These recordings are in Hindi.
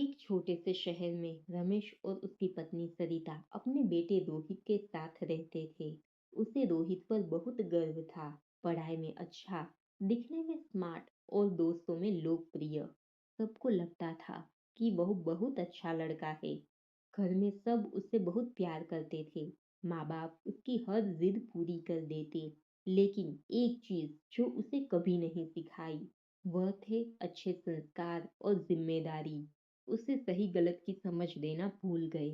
एक छोटे से शहर में रमेश और उसकी पत्नी सरिता अपने बेटे रोहित के साथ रहते थे। उसे रोहित पर बहुत गर्व था। पढ़ाई में अच्छा, दिखने में स्मार्ट और दोस्तों में लोकप्रिय। सबको लगता था कि वह बहुत अच्छा लड़का है। घर में सब उससे बहुत प्यार करते थे। माँ बाप उसकी हर जिद पूरी कर देते। लेकिन एक चीज जो उसे कभी नहीं सिखाई, वह थे अच्छे संस्कार और जिम्मेदारी। उसे सही गलत की समझ देना भूल गए।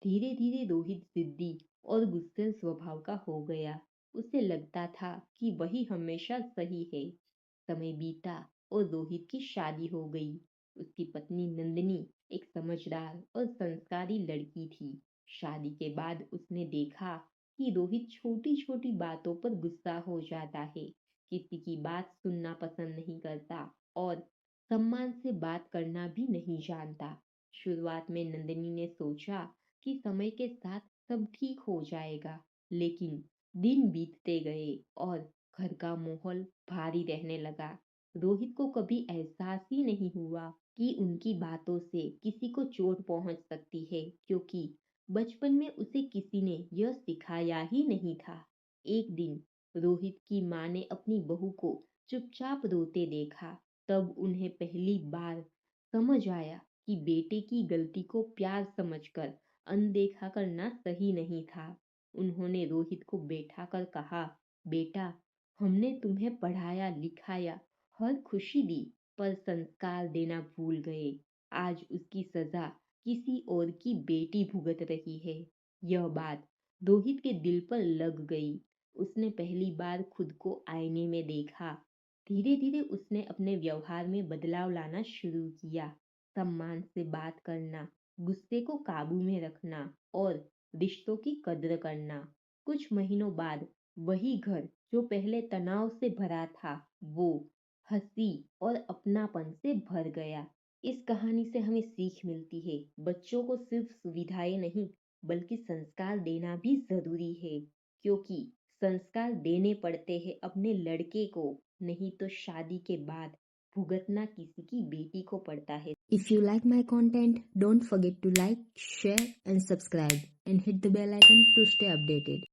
धीरे धीरे रोहित जिद्दी और गुस्सैल स्वभाव का हो गया। उसे लगता था कि वही हमेशा सही है। समय बीता और रोहित की शादी हो गई। उसकी पत्नी नंदिनी एक समझदार और संस्कारी लड़की थी। शादी के बाद उसने देखा कि रोहित छोटी छोटी बातों पर गुस्सा हो जाता है, किसी की बात सुनना पसंद नहीं करता और सम्मान से बात करना भी नहीं जानता। शुरुआत में नंदिनी ने सोचा कि समय के साथ सब ठीक हो जाएगा, लेकिन दिन बीतते गए और घर का माहौल भारी रहने लगा। रोहित को कभी एहसास ही नहीं हुआ कि उनकी बातों से किसी को चोट पहुंच सकती है, क्योंकि बचपन में उसे किसी ने यह सिखाया ही नहीं था। एक दिन रोहित की माँ ने अपनी बहू को चुपचाप रोते देखा। तब उन्हें पहली बार समझ आया कि बेटे की गलती को प्यार समझकर अनदेखा करना सही नहीं था। उन्होंने रोहित को बैठा कर कहा, बेटा, हमने तुम्हें पढ़ाया लिखाया, हर खुशी दी, पर संस्कार देना भूल गए। आज उसकी सजा किसी और की बेटी भुगत रही है। यह बात रोहित के दिल पर लग गई। उसने पहली बार खुद को आईने में देखा। धीरे धीरे उसने अपने व्यवहार में बदलाव लाना शुरू किया। सम्मान से बात करना, गुस्से को काबू में रखना और रिश्तों की कद्र करना। कुछ महीनों बाद वही घर जो पहले तनाव से भरा था, वो हंसी और अपनापन से भर गया। इस कहानी से हमें सीख मिलती है, बच्चों को सिर्फ सुविधाएं नहीं बल्कि संस्कार देना भी जरूरी है, क्योंकि संस्कार देने पड़ते हैं अपने लड़के को, नहीं तो शादी के बाद भुगतना किसी की बेटी को पड़ता है। If you like my content, don't forget to like, share and subscribe and hit the bell icon to stay updated.